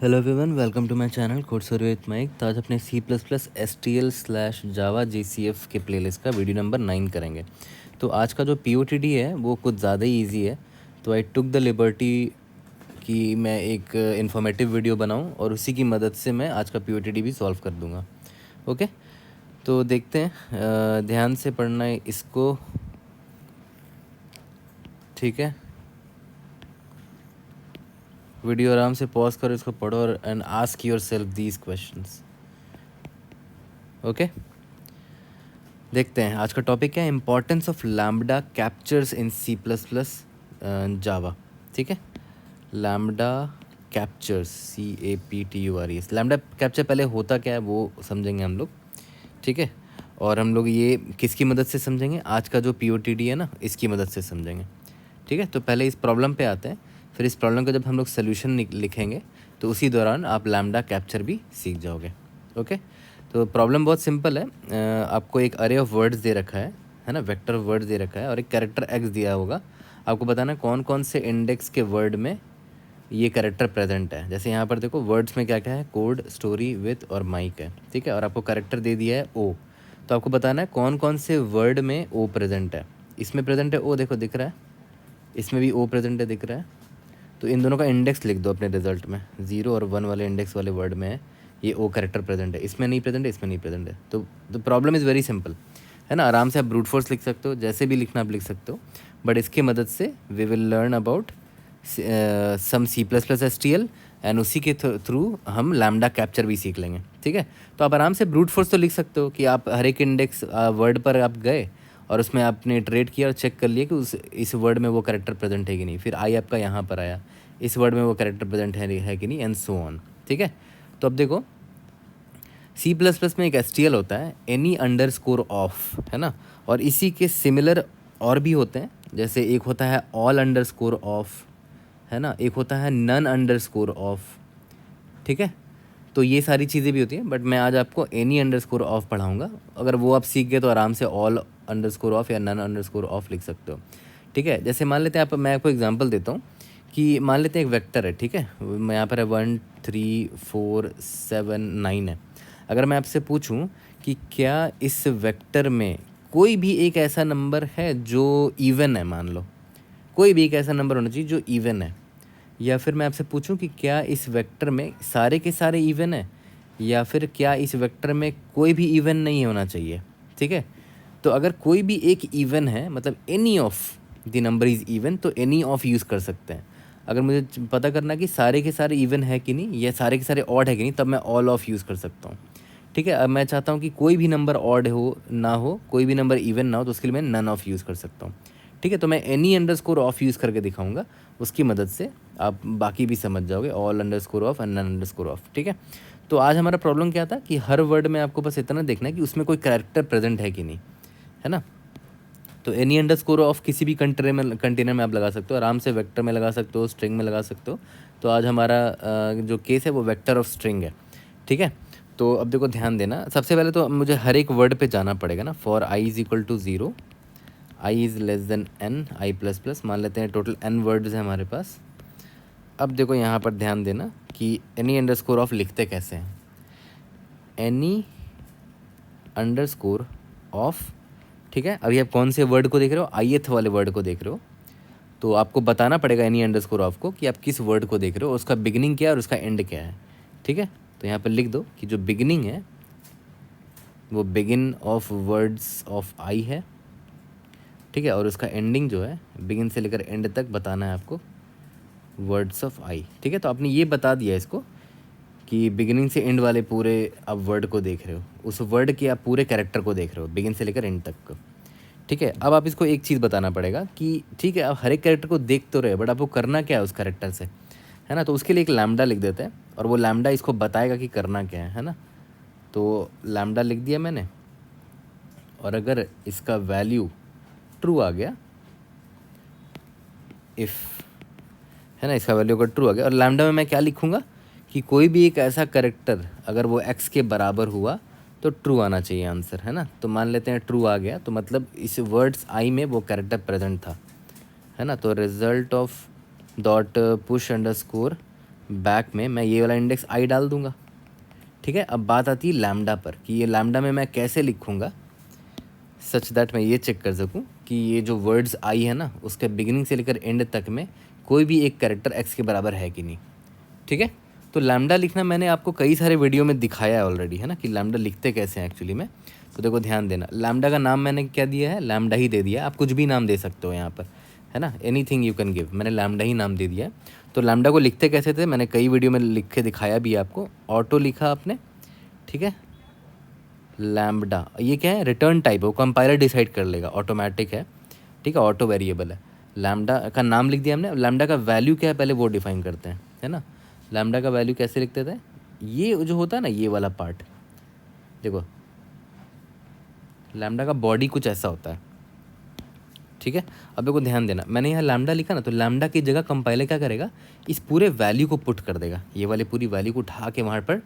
Hello everyone, welcome to my channel code story with Mike. तो आज अपने C plus plus S T L slash Java G C F के playlist का video number 9 करेंगे। तो आज का जो पी ओ टी डी है वो कुछ ज़्यादा ही ईजी है, तो आई टुक द लिबर्टी कि मैं एक इन्फॉर्मेटिव वीडियो बनाऊं और उसी की मदद से मैं आज का पी ओ टी डी भी सॉल्व कर दूंगा। ओके, तो देखते हैं। ध्यान से पढ़ना है इसको, ठीक है। वीडियो आराम से पॉज करो, इसको पढ़ो और and ask yourself these questions. Okay, देखते हैं आज का टॉपिक क्या है। Importance of lambda captures in C plus plus Java. ठीक है, lambda captures, CAPTURES। Lambda capture पहले होता क्या है वो समझेंगे हम लोग, ठीक है। और हम लोग ये किसकी मदद से समझेंगे, आज का जो POTD है ना, इसकी मदद से समझेंगे, ठीक है। तो पहले इस प्रॉब्लम पे आते हैं, फिर इस प्रॉब्लम का जब हम लोग सोल्यूशन लिखेंगे तो उसी दौरान आप लैम्बडा कैप्चर भी सीख जाओगे। ओके, तो प्रॉब्लम बहुत सिंपल है। आपको एक अरे ऑफ वर्ड्स दे रखा है ना, वेक्टर ऑफ वर्ड्स दे रखा है और एक कैरेक्टर एक्स दिया होगा। आपको बताना है कौन कौन से इंडेक्स के वर्ड में ये कैरेक्टर प्रेजेंट है। जैसे यहाँ पर देखो वर्ड्स में क्या क्या है, कोड, स्टोरी, विथ और माइक है, ठीक है। और आपको कैरेक्टर दे दिया है ओ, तो आपको बताना है कौन कौन से वर्ड में ओ प्रेजेंट है। इसमें प्रेजेंट है ओ, देखो दिख रहा है, इसमें भी ओ प्रेजेंट है, दिख रहा है। तो इन दोनों का इंडेक्स लिख दो अपने रिजल्ट में, 0 और 1 वाले इंडेक्स वाले वर्ड में है ये ओ कैरेक्टर प्रेजेंट है, इसमें नहीं प्रेजेंट है, इसमें नहीं प्रेजेंट है। तो the problem is very simple, है ना। आराम से आप ब्रूट फोर्स लिख सकते हो, जैसे भी लिखना आप लिख सकते हो, बट इसकी मदद से we will learn about some C plus plus S T L and उसी के थ्रू हम लैम्बडा कैप्चर भी सीख लेंगे, ठीक है। तो आप आराम से ब्रूट फोर्स तो लिख सकते हो कि आप हर एक इंडेक्स वर्ड पर आप गए और उसमें आपने इटरेट किया और चेक कर लिया कि उस इस वर्ड में वो कैरेक्टर प्रेजेंट है कि नहीं। फिर आई आपका यहाँ पर आया, इस वर्ड में वो कैरेक्टर प्रेजेंट है कि नहीं, एंड सो ऑन, ठीक है। तो अब देखो सी प्लस प्लस में एक एस टी एल होता है, एनी अंडर स्कोर ऑफ, है ना। और इसी के सिमिलर और भी होते हैं, जैसे एक होता है ऑल अंडर स्कोर ऑफ, है ना, एक होता है नन अंडर स्कोर ऑफ, ठीक है। तो ये सारी चीज़ें भी होती हैं, बट मैं आज आपको एनी अंडर स्कोर ऑफ पढ़ाऊँगा। अगर वो आप सीख गए तो आराम से ऑल अंडर स्कोर ऑफ या नन अंडर स्कोर ऑफ लिख सकते हो, ठीक है। जैसे मान लेते हैं आप, मैं आपको एग्जांपल देता हूँ कि मान लेते हैं एक वेक्टर है, ठीक है। मैं यहाँ पर है 1 3 4 7 9 है। अगर मैं आपसे पूछूं कि क्या इस वेक्टर में कोई भी एक ऐसा नंबर है जो इवन है, मान लो कोई भी एक ऐसा नंबर होना चाहिए जो इवन है, या फिर मैं आपसे पूछूं कि क्या इस वेक्टर में सारे के सारे इवन है, या फिर क्या इस वेक्टर में कोई भी इवन नहीं होना चाहिए, ठीक है। तो अगर कोई भी एक इवन है, मतलब any of the number is even, तो एनी ऑफ यूज़ कर सकते हैं। अगर मुझे पता करना कि सारे के सारे इवन है कि नहीं या सारे के सारे ऑड है कि नहीं, तब मैं ऑल ऑफ यूज़ कर सकता हूँ, ठीक है। अब मैं चाहता हूँ कि कोई भी नंबर ऑड हो ना हो, कोई भी नंबर इवन ना हो, तो उसके लिए मैं नन ऑफ यूज़ कर सकता हूँ, ठीक है। तो मैं any under score of use करके दिखाऊंगा, उसकी मदद से आप बाकी भी समझ जाओगे, all underscore of and none underscore of, ठीक है। तो आज हमारा प्रॉब्लम क्या था कि हर वर्ड में आपको बस इतना देखना है कि उसमें कोई कैरेक्टर प्रेजेंट है कि नहीं, है ना। तो एनी अंडर स्कोर ऑफ किसी भी कंटेनर में आप लगा सकते हो, आराम से वेक्टर में लगा सकते हो, स्ट्रिंग में लगा सकते हो। तो आज हमारा जो केस है वो वेक्टर ऑफ स्ट्रिंग है, ठीक है। तो अब देखो ध्यान देना, सबसे पहले तो मुझे हर एक वर्ड पे जाना पड़ेगा ना। For i is equal to 0, i is less than n, i plus plus, मान लेते हैं टोटल एन वर्ड्स हैं हमारे पास। अब देखो यहाँ पर ध्यान देना कि एनी अंडर स्कोर ऑफ लिखते कैसे हैं। एनी अंडर स्कोर ऑफ, ठीक है। अभी आप कौन से वर्ड को देख रहे हो, आईएथ वाले वर्ड को देख रहे हो, तो आपको बताना पड़ेगा एनी अंडर स्कोर ऑफ को कि आप किस वर्ड को देख रहे हो, उसका बिगिनिंग क्या है और उसका एंड क्या है, ठीक है। तो यहाँ पर लिख दो कि जो बिगिनिंग है वो बिगिन ऑफ वर्ड्स ऑफ आई है, ठीक है। और उसका एंडिंग जो है बिगिन से लेकर एंड तक बताना है आपको, वर्ड्स ऑफ आई, ठीक है। तो आपने ये बता दिया इसको कि बिगिनिंग से एंड वाले पूरे आप वर्ड को देख रहे हो, उस वर्ड के आप पूरे कैरेक्टर को देख रहे हो बिगिन से लेकर एंड तक को, ठीक है। अब आप इसको एक चीज़ बताना पड़ेगा कि ठीक है आप हर एक कैरेक्टर को देख तो रहे, बट आपको करना क्या है उस कैरेक्टर से, है ना। तो उसके लिए एक लैम्बडा लिख देते हैं और वो लैम्बडा इसको बताएगा कि करना क्या है ना। तो लैम्बडा लिख दिया मैंने, और अगर इसका वैल्यू ट्रू आ गया, इफ़, है ना, इसका वैल्यू अगर ट्रू आ गया, और लैम्बडा में मैं क्या लिखूँगा कि कोई भी एक ऐसा कैरेक्टर अगर वो एक्स के बराबर हुआ तो ट्रू आना चाहिए आंसर, है ना। तो मान लेते हैं ट्रू आ गया, तो मतलब इस वर्ड्स आई में वो कैरेक्टर प्रेजेंट था, है ना। तो result of dot push under score back में मैं ये वाला इंडेक्स आई डाल दूंगा। ठीक है, अब बात आती है लैम्डा पर कि ये लैम्डा में मैं कैसे लिखूँगा सच दैट मैं ये चेक कर सकूँ कि ये जो वर्ड्स आई है ना उसके बिगिनिंग से लेकर एंड तक में कोई भी एक कैरेक्टर एक्स के बराबर है कि नहीं। ठीक है, तो लैम्डा लिखना मैंने आपको कई सारे वीडियो में दिखाया है ऑलरेडी, है ना, कि लैम्डा लिखते कैसे हैं एक्चुअली में। तो देखो ध्यान देना, लैम्डा का नाम मैंने क्या दिया है, लैम्डा ही दे दिया है। आप कुछ भी नाम दे सकते हो यहाँ पर, है ना, एनीथिंग यू कैन गिव, मैंने लैम्डा ही नाम दे दिया है। तो लैम्डा को लिखते कैसे थे मैंने कई वीडियो में लिख के दिखाया भी है आपको। ऑटो लिखा आपने, ठीक है, लैम्बडा, ये क्या है, रिटर्न टाइप है, वो कंपाइलर डिसाइड कर लेगा, ऑटोमेटिक है। ठीक है, ऑटो वेरिएबल है। लैम्बडा का नाम लिख दिया हमने। लैम्बडा का वैल्यू क्या है पहले वो डिफाइन करते हैं, है ना। लैम्बडा का वैल्यू कैसे लिखते थे, ये जो होता है ना ये वाला पार्ट, देखो लैम्बडा का बॉडी कुछ ऐसा होता है। ठीक है, अब देखो ध्यान देना, मैंने यहाँ लैम्बडा लिखा ना, तो लैम्बडा की जगह कंपाइलर क्या करेगा, इस पूरे वैल्यू को पुट कर देगा, ये वाली पूरी वैल्यू को उठा के वहाँ पर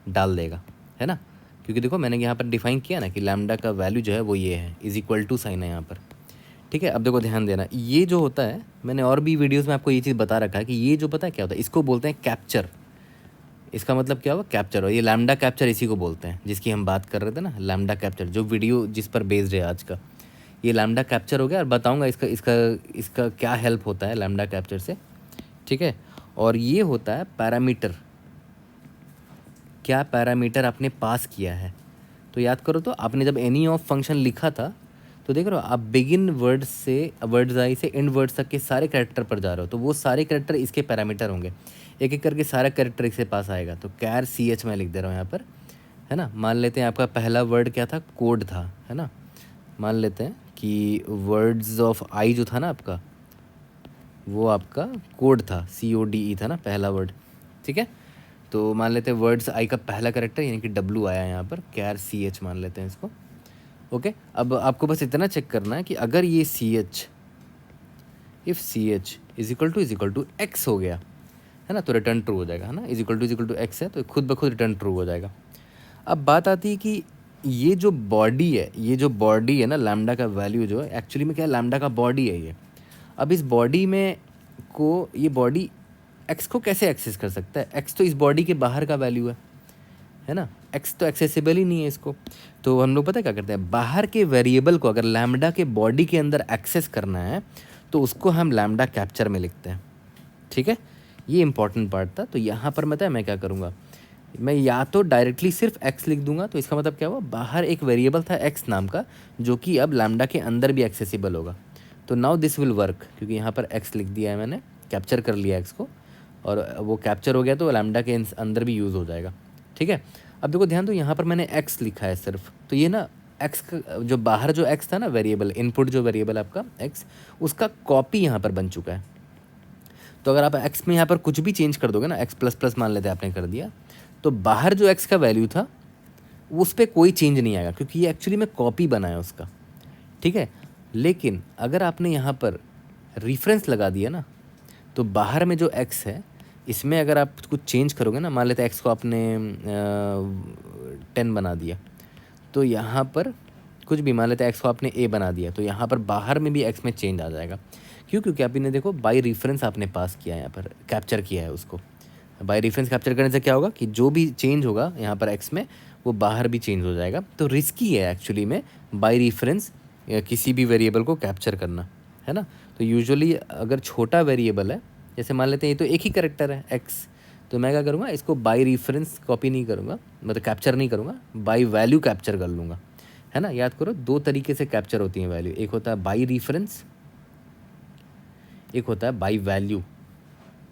डाल देगा, है ना। क्योंकि देखो मैंने यहाँ पर डिफाइन किया ना कि लैम्बडा का वैल्यू जो है वो ये है, इज इक्वल टू साइन है यहाँ पर। ठीक है, अब देखो ध्यान देना, ये जो होता है मैंने और भी वीडियोस में आपको ये चीज़ बता रखा है कि ये जो पता है क्या होता है, इसको बोलते हैं कैप्चर। इसका मतलब क्या हुआ, कैप्चर। और ये लैम्बडा कैप्चर इसी को बोलते हैं जिसकी हम बात कर रहे थे ना, लैम्बडा कैप्चर, जो वीडियो जिस पर बेस्ड है आज का, ये लैम्बडा कैप्चर हो गया। और बताऊंगा इसका इसका इसका क्या हेल्प होता है लैम्बडा कैप्चर से। ठीक है, और ये होता है पैरामीटर, क्या पैरामीटर आपने पास किया है। तो याद करो, तो आपने जब एनी ऑफ फंक्शन लिखा था तो देख रहे हो आप बिगिन वर्ड से वर्ड्स आई से एंड वर्ड्स तक के सारे कैरेक्टर पर जा रहे हो, तो वो सारे कैरेक्टर इसके पैरामीटर होंगे। एक एक करके सारा कैरेक्टर इसके पास आएगा। तो कैर सी एच मैं लिख दे रहा हूँ यहाँ पर, है ना। मान लेते हैं आपका पहला वर्ड क्या था, कोड था, है ना। मान लेते हैं कि वर्ड्स ऑफ आई जो था ना आपका, वो आपका कोड था, CODE था ना पहला वर्ड। ठीक है, तो मान लेते हैं वर्ड्स आई का पहला करेक्टर यानी कि W आया यहाँ पर, कैर CH मान लेते हैं इसको। ओके, अब आपको बस इतना चेक करना है कि अगर ये CH, if CH is equal to x हो गया, है ना, तो रिटर्न ट्रू हो जाएगा, है ना। इज इक्वल टू एक्स है तो खुद ब खुद रिटर्न ट्रू हो जाएगा। अब बात आती है कि ये जो बॉडी है, ये जो बॉडी है ना लैम्बडा का वैल्यू जो है एक्चुअली में क्या है, लैम्बडा का बॉडी है ये। अब इस बॉडी में को ये बॉडी एक्स को कैसे एक्सेस कर सकता है, एक्स तो इस बॉडी के बाहर का वैल्यू है ना, एक्स तो एक्सेसिबल ही नहीं है इसको। तो हम लोग पता है क्या करते हैं, बाहर के वेरिएबल को अगर लैम्बडा के बॉडी के अंदर एक्सेस करना है तो उसको हम लैम्बडा कैप्चर में लिखते हैं। ठीक है, ये इंपॉर्टेंट पार्ट था। तो यहाँ पर मैं क्या करूँगा, मैं या तो डायरेक्टली सिर्फ एक्स लिख दूंगा, तो इसका मतलब क्या हुआ, बाहर एक वेरिएबल था एक्स नाम का जो कि अब लैम्बडा के अंदर भी एक्सेसिबल होगा। तो नाउ दिस विल वर्क, क्योंकि यहाँ पर एक्स लिख दिया है मैंने, कैप्चर कर लिया एक्स को, और वो कैप्चर हो गया तो लैम्बडा के अंदर भी यूज़ हो जाएगा। ठीक है, अब देखो ध्यान दो, यहाँ पर मैंने एक्स लिखा है सिर्फ, तो ये ना एक्स का जो बाहर जो एक्स था ना वेरिएबल, इनपुट जो वेरिएबल आपका एक्स, उसका कॉपी यहाँ पर बन चुका है। तो अगर आप एक्स में यहाँ पर कुछ भी चेंज कर दोगे ना, एक्स प्लस प्लस मान लेते हैं आपने कर दिया, तो बाहर जो एक्स का वैल्यू था उस पर कोई चेंज नहीं आएगा, क्योंकि ये एक्चुअली में कॉपी बना है उसका। ठीक है, लेकिन अगर आपने यहाँ पर रिफरेंस लगा दिया ना, तो बाहर में जो एक्स है इसमें अगर आप कुछ चेंज करोगे ना, मान लेते हैं एक्स को आपने 10 बना दिया, तो यहाँ पर कुछ भी मान लेते हैं एक्स को आपने A बना दिया, तो यहाँ पर बाहर में भी एक्स में चेंज आ जाएगा। क्यों, क्योंकि आपने देखो बाई रेफरेंस आपने पास किया है, यहाँ पर कैप्चर किया है उसको। बाई रेफरेंस कैप्चर करने से क्या होगा कि जो भी चेंज होगा यहाँ पर एक्स में वो बाहर भी चेंज हो जाएगा। तो रिस्की है एक्चुअली में बाई रेफरेंस किसी भी वेरिएबल को कैप्चर करना, है ना। तो यूजुअली अगर छोटा वेरिएबल है, जैसे मान लेते हैं ये तो एक ही करेक्टर है एक्स, तो मैं क्या करूँगा, इसको बाई रेफरेंस कॉपी नहीं करूँगा, मतलब कैप्चर नहीं करूँगा, बाई वैल्यू कैप्चर कर लूँगा, है ना। याद करो दो तरीके से कैप्चर होती हैं वैल्यू, एक होता है बाई रेफरेंस, एक होता है बाई वैल्यू,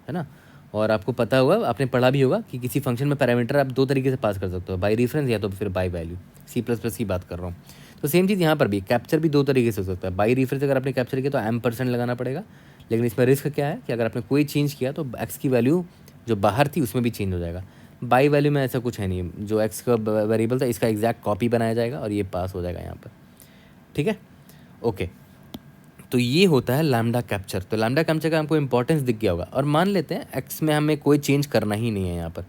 है ना। और आपको पता होगा, आपने पढ़ा भी होगा कि किसी फंक्शन में पैरामीटर आप दो तरीके से पास कर सकते हो, बाई रेफरेंस या तो फिर बाई वैल्यू। C++ की बात कर रहा हूँ। तो सेम चीज़ यहाँ पर भी, कैप्चर भी दो तरीके से हो सकता है। बाई रेफरेंस अगर आपने कैप्चर किया तो M% लगाना पड़ेगा, लेकिन इसमें रिस्क क्या है कि अगर आपने कोई चेंज किया तो एक्स की वैल्यू जो बाहर थी उसमें भी चेंज हो जाएगा। बाई वैल्यू में ऐसा कुछ है नहीं, जो एक्स का वेरिएबल था इसका एग्जैक्ट कॉपी बनाया जाएगा और ये पास हो जाएगा यहाँ पर। ठीक है, ओके। तो ये होता है लैम्बडा कैप्चर। तो लैम्बडा कैप्चर का हमको इंपॉर्टेंस दिख गया होगा। और मान लेते हैं एक्स में हमें कोई चेंज करना ही नहीं है यहाँ पर,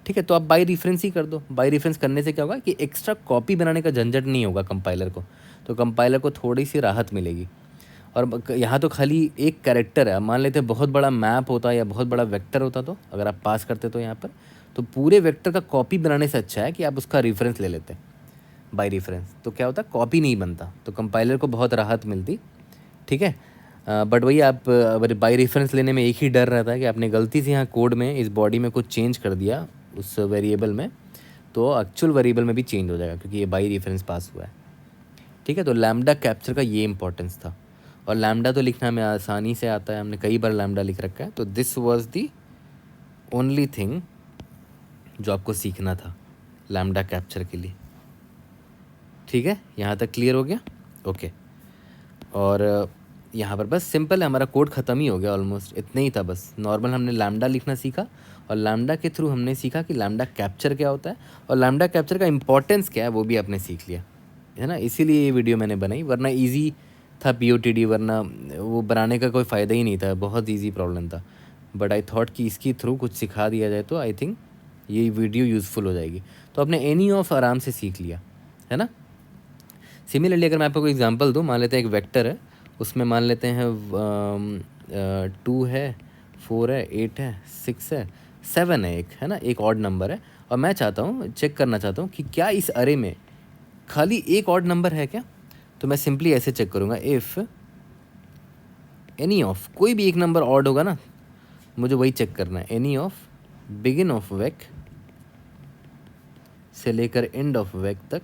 ठीक है, तो आप बाई रेफरेंस ही कर दो। बाई रेफरेंस करने से क्या होगा कि एक्स्ट्रा कॉपी बनाने का झंझट नहीं होगा कंपाइलर को, तो कंपाइलर को थोड़ी सी राहत मिलेगी। और यहाँ तो खाली एक कैरेक्टर है। मान लेते बहुत बड़ा मैप होता या बहुत बड़ा वेक्टर होता, तो अगर आप पास करते तो यहाँ पर, तो पूरे वेक्टर का कॉपी बनाने से अच्छा है कि आप उसका रेफरेंस ले लेते बाय रेफरेंस। तो क्या होता, कॉपी नहीं बनता, तो कंपाइलर को बहुत राहत मिलती। ठीक है, बट वही आप बाय रेफरेंस लेने में एक ही डर रहता है कि आपने गलती से यहाँ कोड में इस बॉडी में कुछ चेंज कर दिया उस वेरिएबल में, तो एक्चुअल वेरिएबल में भी चेंज हो जाएगा क्योंकि ये बाय रेफरेंस पास हुआ है। ठीक है, तो लैम्डा कैप्चर का ये इंपॉर्टेंस था। और लैम्डा तो लिखना में आसानी से आता है, हमने कई बार लैम्डा लिख रखा है। तो this was the only thing जो आपको सीखना था लैम्डा कैप्चर के लिए। ठीक है, यहाँ तक क्लियर हो गया? ओके। और यहाँ पर बस सिंपल है, हमारा कोड ख़त्म ही हो गया ऑलमोस्ट, इतना ही था बस। नॉर्मल हमने लैम्डा लिखना सीखा और लैम्डा के थ्रू हमने सीखा कि लैम्डा कैप्चर क्या होता है और लैम्डा कैप्चर का इंपॉर्टेंस क्या है, वो भी आपने सीख लिया है ना। इसीलिए ये वीडियो मैंने बनाई, वरना इजी था POTD, वरना वो बनाने का कोई फ़ायदा ही नहीं था, बहुत इजी प्रॉब्लम था। बट आई थॉट कि इसकी थ्रू कुछ सिखा दिया जाए तो आई थिंक ये वीडियो यूज़फुल हो जाएगी। तो आपने एनी ऑफ आराम से सीख लिया है ना। सिमिलरली अगर मैं आपको कोई एग्जांपल दूं, मान लेते हैं एक वेक्टर है, उसमें मान लेते हैं 2 है, 4 है, 8 है, 6 है, 7 है, एक है ना, एक ऑड नंबर है। और मैं चाहता हूँ, चेक करना चाहता हूँ कि क्या इस अरे में खाली एक ऑड नंबर है क्या। तो मैं सिंपली ऐसे चेक करूँगा, इफ़ एनी ऑफ, कोई भी एक नंबर ऑड होगा ना, मुझे वही चेक करना है। एनी ऑफ बिगिन ऑफ वेक से लेकर एंड ऑफ वेक तक,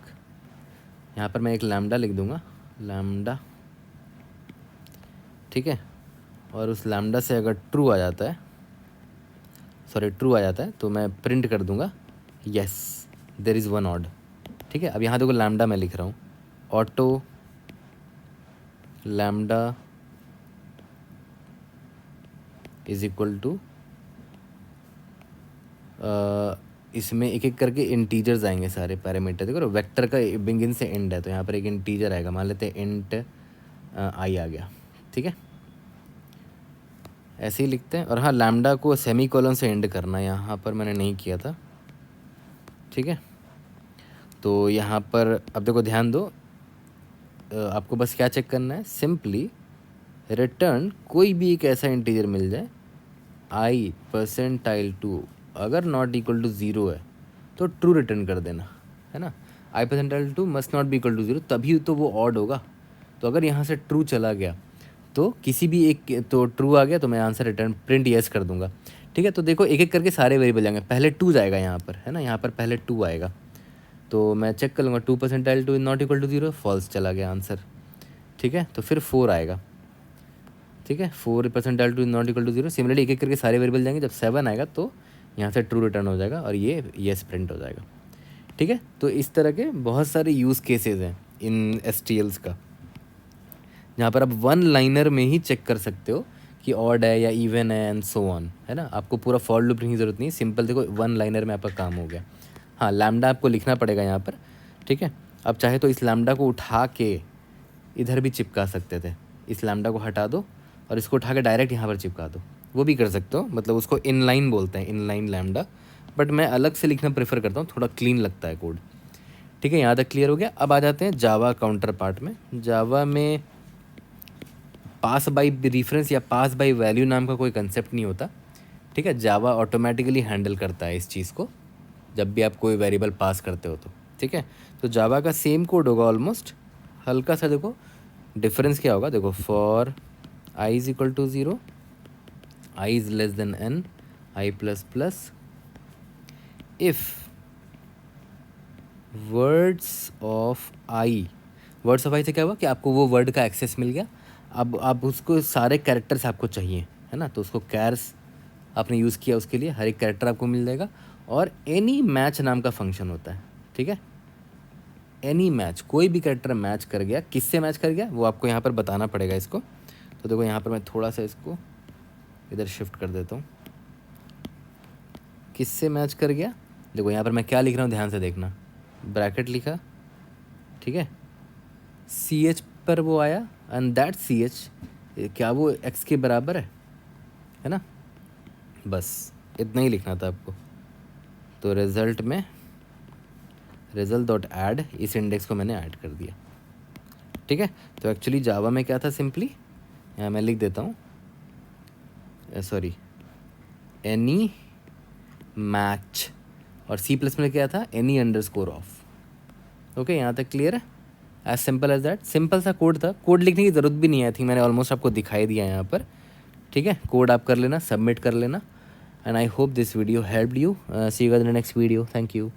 यहाँ पर मैं एक लैम्डा लिख दूंगा, लैम्डा। ठीक है, और उस लैम्डा से अगर ट्रू आ जाता है, ट्रू आ जाता है, तो मैं प्रिंट कर दूंगा yes there is one odd. ठीक है, अब यहाँ देखो लैम्डा मैं लिख रहा हूँ, auto lambda is equal to, इसमें एक एक करके इंटीजर्स आएंगे सारे पैरामीटर। देखो वेक्टर का बिगिन से एंड है, तो यहाँ पर एक इंटीजर आएगा, मान लेते हैं इंट आई आ गया। ठीक है, ऐसे ही लिखते हैं। और हाँ, लैम्डा को सेमी कोलन से एंड करना, यहाँ पर मैंने नहीं किया था। ठीक है, तो यहाँ पर अब देखो ध्यान दो, आपको बस क्या चेक करना है, सिंपली रिटर्न कोई भी एक ऐसा इंटीजर मिल जाए i%2, अगर नॉट इक्वल टू 0 है तो ट्रू रिटर्न कर देना है ना। i%2 must not be equal to 0, तभी तो वो ऑड होगा। तो अगर यहाँ से ट्रू चला गया तो किसी भी एक, तो ट्रू आ गया तो मैं आंसर रिटर्न प्रिंट येस कर दूंगा। ठीक है, तो देखो एक एक करके सारे वेरिएबल जाएंगे, पहले 2 जाएगा यहाँ पर है ना, यहाँ पर पहले 2 आएगा, तो मैं चेक कर लूँगा 2%L2 is not equal to 0, false चला गया आंसर। ठीक है, तो फिर 4 आएगा। ठीक है, 4%L2 is not equal to 0। Similarly एक एक करके सारे वेरिएबल जाएंगे, जब 7 आएगा तो यहाँ से ट्रू रिटर्न हो जाएगा और ये येस प्रिंट हो जाएगा। ठीक है, तो इस तरह के बहुत सारे यूज़ केसेस हैं इन STLs का, जहाँ पर आप वन लाइनर में ही चेक कर सकते हो कि ऑड है या इवन है एंड सो ऑन है ना। आपको पूरा फॉर लूप लिखने की ज़रूरत नहीं, सिंपल देखो वन लाइनर में आपका काम हो गया। हाँ, लैम्डा आपको लिखना पड़ेगा यहाँ पर। ठीक है, अब चाहे तो इस लैम्डा को उठा के इधर भी चिपका सकते थे, इस लैम्डा को हटा दो और इसको उठा के डायरेक्ट यहाँ पर चिपका दो, वो भी कर सकते हो, मतलब उसको इनलाइन बोलते हैं, इनलाइन लैम्डा। बट मैं अलग से लिखना प्रेफर करता हूँ, थोड़ा क्लीन लगता है कोड। ठीक है, यहाँ तक क्लियर हो गया। अब आ जाते हैं जावा काउंटर पार्ट में। जावा में पास बाय रेफरेंस या पास बाय वैल्यू नाम का कोई कंसेप्ट नहीं होता। ठीक है, जावा ऑटोमेटिकली हैंडल करता है इस चीज़ को जब भी आप कोई वेरिएबल पास करते हो तो। ठीक है, तो जावा का सेम कोड होगा ऑलमोस्ट, हल्का सा देखो डिफरेंस क्या होगा। देखो for i is equal to 0, i is less than n, i plus plus, if words of I, words of I से क्या हुआ कि आपको वो वर्ड का एक्सेस मिल गया। अब आप उसको सारे कैरेक्टर्स आपको चाहिए है ना, तो उसको कैर्स आपने यूज़ किया, उसके लिए हर एक कैरेक्टर आपको मिल जाएगा। और एनी मैच नाम का फंक्शन होता है। ठीक है, एनी मैच, कोई भी कैरेक्टर मैच कर गया, किससे मैच कर गया वो आपको यहाँ पर बताना पड़ेगा इसको। तो देखो यहाँ पर मैं थोड़ा सा इसको इधर शिफ्ट कर देता हूँ, किससे मैच कर गया। देखो यहाँ पर मैं क्या लिख रहा हूँ, ध्यान से देखना, ब्रैकेट लिखा। ठीक है, CH पर वो आया एंड दैट CH क्या वो x के बराबर है ना, बस इतना ही लिखना था आपको। तो रिज़ल्ट में रिजल्ट डॉट ऐड, इस इंडेक्स को मैंने ऐड कर दिया। ठीक है, तो एक्चुअली जावा में क्या था, सिंपली यहाँ मैं लिख देता हूँ, सॉरी, एनी मैच, और सी प्लस में क्या था, एनी अंडरस्कोर ऑफ। ओके, यहाँ तक क्लियर है? As simple as that. Simple सा कोड था, कोड लिखने की ज़रूरत भी नहीं आई थी, मैंने ऑलमोस्ट आपको दिखाई दिया यहाँ पर। ठीक है, कोड आप कर लेना, सबमिट कर लेना, and I hope this video helped you. See you guys in the next video. Thank you.